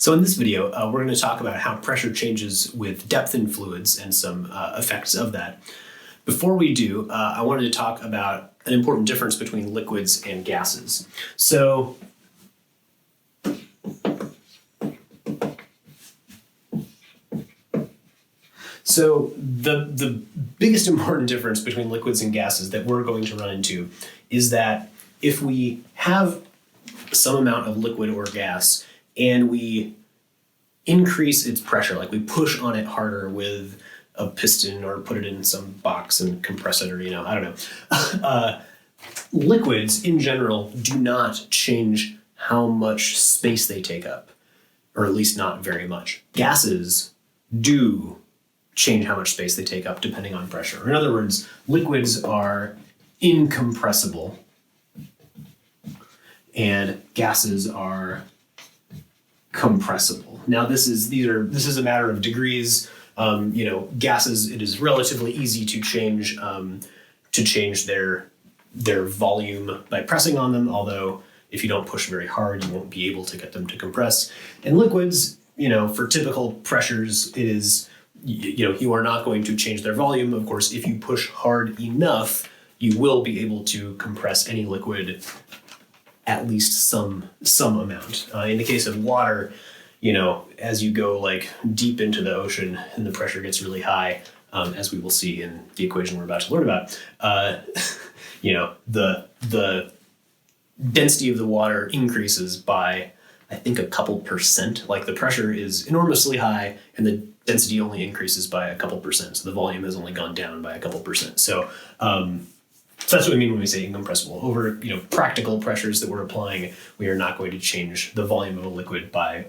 So in this video, we're going to talk about how pressure changes with depth in fluids and some effects of that. Before we do, I wanted to talk about an important difference between liquids and gases. So the biggest important difference between liquids and gases that we're going to run into is that if we have some amount of liquid or gas and we increase its pressure, like we push on it harder with a piston or put it in some box and compress it, or, I don't know. Liquids in general do not change how much space they take up, or at least not very much. Gases do change how much space they take up depending on pressure. In other words, liquids are incompressible and gases are compressible. Now this is a matter of degrees. Gases, it is relatively easy to change their volume by pressing on them, although if you don't push very hard, you won't be able to get them to compress. And liquids, for typical pressures, it is, you are not going to change their volume. Of course, if you push hard enough, you will be able to compress any liquid at least some amount. In the case of water, as you go like deep into the ocean and the pressure gets really high, as we will see in the equation we're about to learn about, the density of the water increases by, I think, a couple percent. Like the pressure is enormously high and the density only increases by a couple percent. So the volume has only gone down by a couple percent. So that's what we mean when we say incompressible. Over practical pressures that we're applying, we are not going to change the volume of a liquid by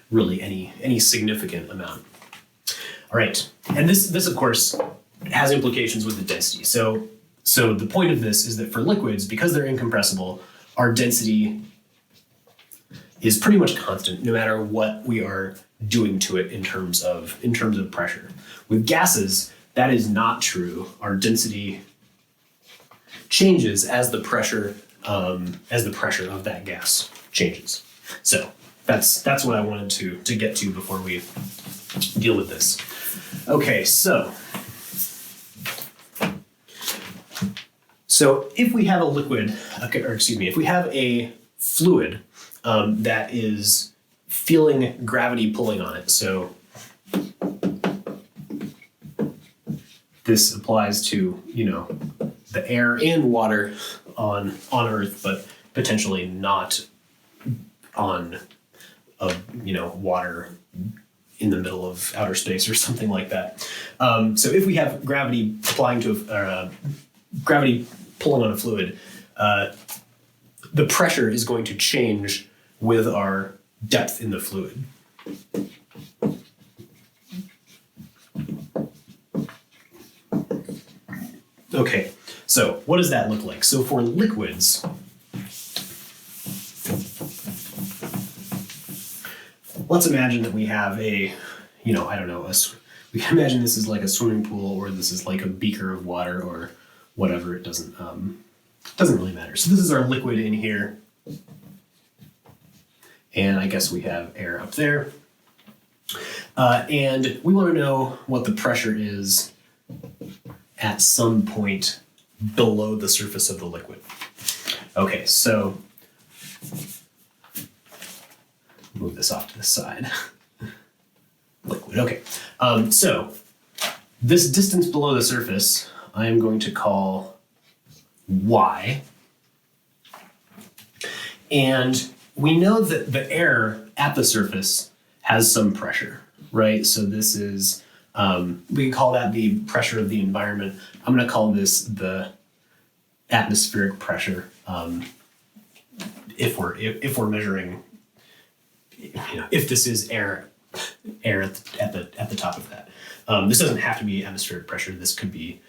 really any significant amount. All right, and this of course has implications with the density. So the point of this is that for liquids, because they're incompressible, our density is pretty much constant no matter what we are doing to it in terms of pressure. With gases, that is not true. Our density changes as the pressure of that gas changes. So that's what I wanted to get to before we deal with this. Okay, so if we have a liquid, if we have a fluid that is feeling gravity pulling on it, so this applies to the air and water on Earth, but potentially not on water in the middle of outer space or something like that. So if we have gravity applying to gravity pulling on a fluid, the pressure is going to change with our depth in the fluid. Okay, so what does that look like? So for liquids, let's imagine that we have we can imagine this is like a swimming pool, or this is like a beaker of water, or whatever. It doesn't really matter. So this is our liquid in here. And I guess we have air up there. And we want to know what the pressure is at some point below the surface of the liquid. Okay, so move this off to the side. Liquid, okay. So this distance below the surface, I am going to call y. And we know that the air at the surface has some pressure, right? So this is, we can call that the pressure of the environment. I'm going to call this the atmospheric pressure. If we're measuring, if this is air at the top of that. This doesn't have to be atmospheric pressure. This could be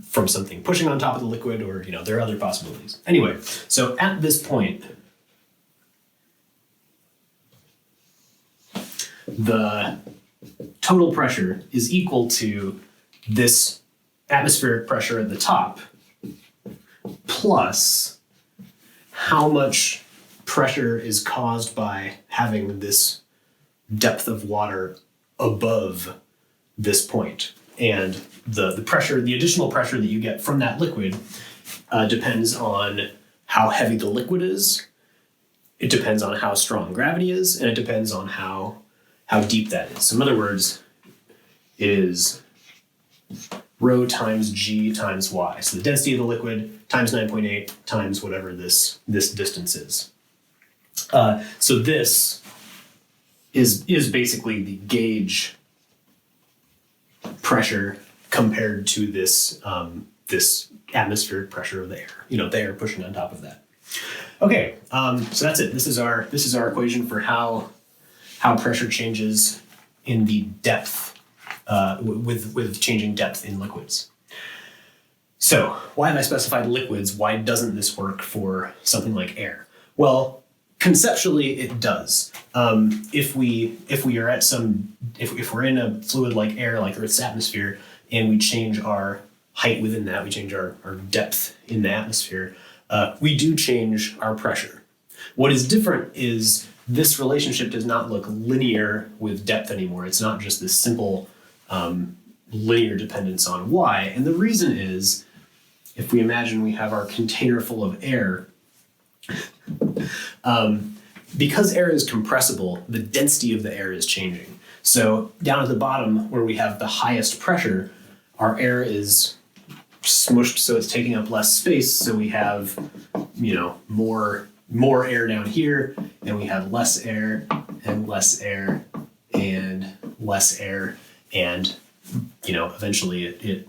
from something pushing on top of the liquid, or there are other possibilities. Anyway, so at this point, the total pressure is equal to this atmospheric pressure at the top plus how much pressure is caused by having this depth of water above this point. And the pressure, the additional pressure that you get from that liquid depends on how heavy the liquid is. It depends on how strong gravity is, and it depends on how deep that is. So in other words, it is rho times g times y. So the density of the liquid times 9.8 times whatever this distance is. So this is basically the gauge pressure compared to this this atmospheric pressure of the air. You know, the air pushing on top of that. Okay, so that's it. This is our equation for how pressure changes in the depth with changing depth in liquids. So why have I specified liquids? Why doesn't this work for something like air? Well, conceptually it does. If we are at if we're in a fluid like air, like Earth's atmosphere, and we change our height within that, we change our depth in the atmosphere, we do change our pressure. What is different is this relationship does not look linear with depth anymore. It's not just this simple linear dependence on y. And the reason is, if we imagine we have our container full of air, because air is compressible, the density of the air is changing. So down at the bottom where we have the highest pressure, our air is smushed, so it's taking up less space. So we have, you know, more air down here, and we have less air and less air and less air, and you know, eventually it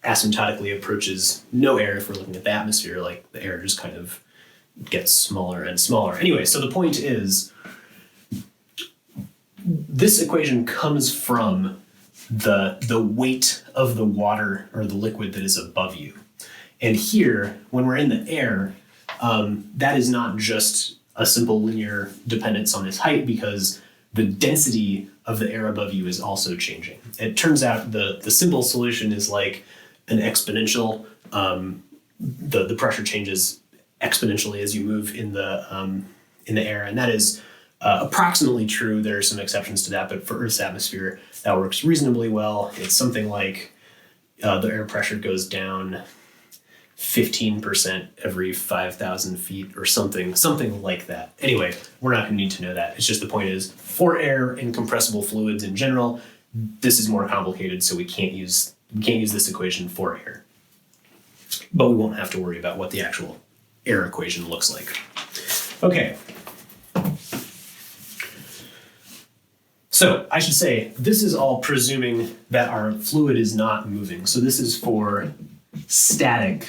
asymptotically approaches no air if we're looking at the atmosphere. Like the air just kind of gets smaller and smaller. Anyway, so the point is, this equation comes from the weight of the water or the liquid that is above you. And here, when we're in the air, that is not just a simple linear dependence on its height, because the density of the air above you is also changing. It turns out the simple solution is like an exponential. The pressure changes exponentially as you move in the air, and that is approximately true. There are some exceptions to that, but for Earth's atmosphere, that works reasonably well. It's something like the air pressure goes down 15% every 5,000 feet or something like that. Anyway, we're not going to need to know that. It's just the point is, for air and compressible fluids in general, this is more complicated, so we can't use this equation for air. But we won't have to worry about what the actual air equation looks like. Okay. So I should say, this is all presuming that our fluid is not moving. So this is for static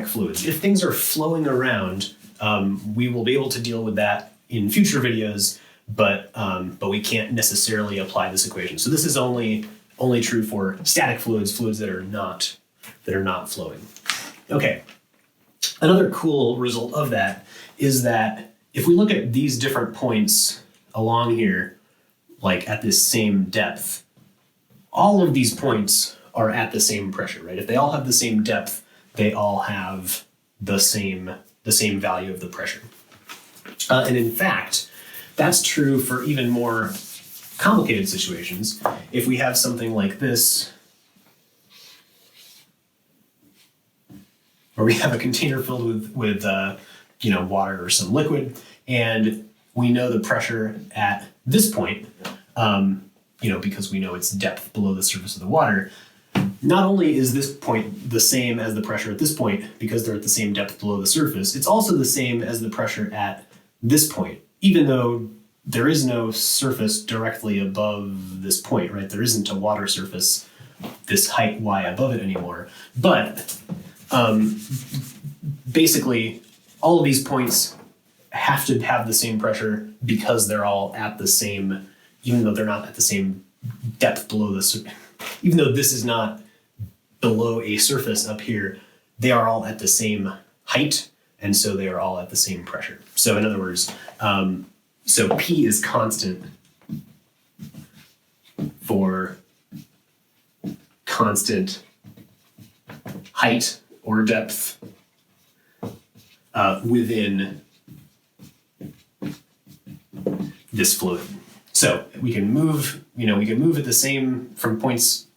fluids. If things are flowing around, we will be able to deal with that in future videos, but we can't necessarily apply this equation. So this is only true for static fluids that are not flowing. Okay. Another cool result of that is that if we look at these different points along here, like at this same depth, all of these points are at the same pressure, right? If they all have the same depth, they all have the same value of the pressure. And in fact, that's true for even more complicated situations. If we have something like this, where we have a container filled with water or some liquid, and we know the pressure at this point, because we know its depth below the surface of the water. Not only is this point the same as the pressure at this point, because they're at the same depth below the surface, it's also the same as the pressure at this point, even though there is no surface directly above this point, right? There isn't a water surface, this height y above it anymore. But basically, all of these points have to have the same pressure because they're all at the same, even though they're not at the same depth below the surface. Even though this is not below a surface up here, they are all at the same height, and so they are all at the same pressure. So in other words, so P is constant for constant height or depth within this fluid. So we can move, we can move at the same, from points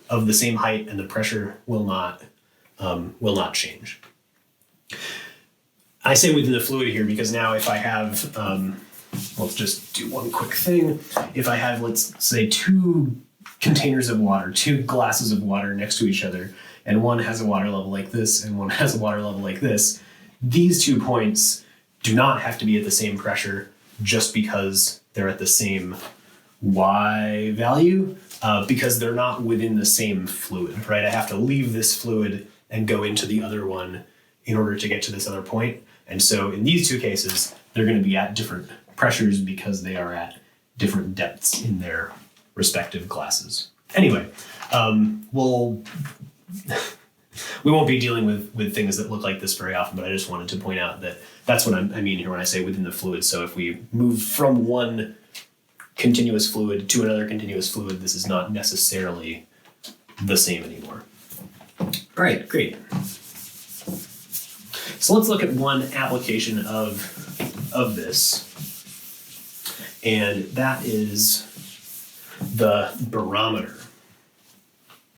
of the same height, and the pressure will not change. I say within the fluid here because now if I have, let's just do one quick thing. If I have, let's say, two containers of water, two glasses of water next to each other, and one has a water level like this and one has a water level like this, these 2 points do not have to be at the same pressure just because they're at the same Y value, because they're not within the same fluid, right? I have to leave this fluid and go into the other one in order to get to this other point. And so in these 2 cases, they're going to be at different pressures because they are at different depths in their respective glasses. Anyway, we won't be dealing with things that look like this very often, but I just wanted to point out that that's what I mean here when I say within the fluid. So if we move from one continuous fluid to another continuous fluid, this is not necessarily the same anymore. All right, great. So let's look at one application of this, and that is the barometer.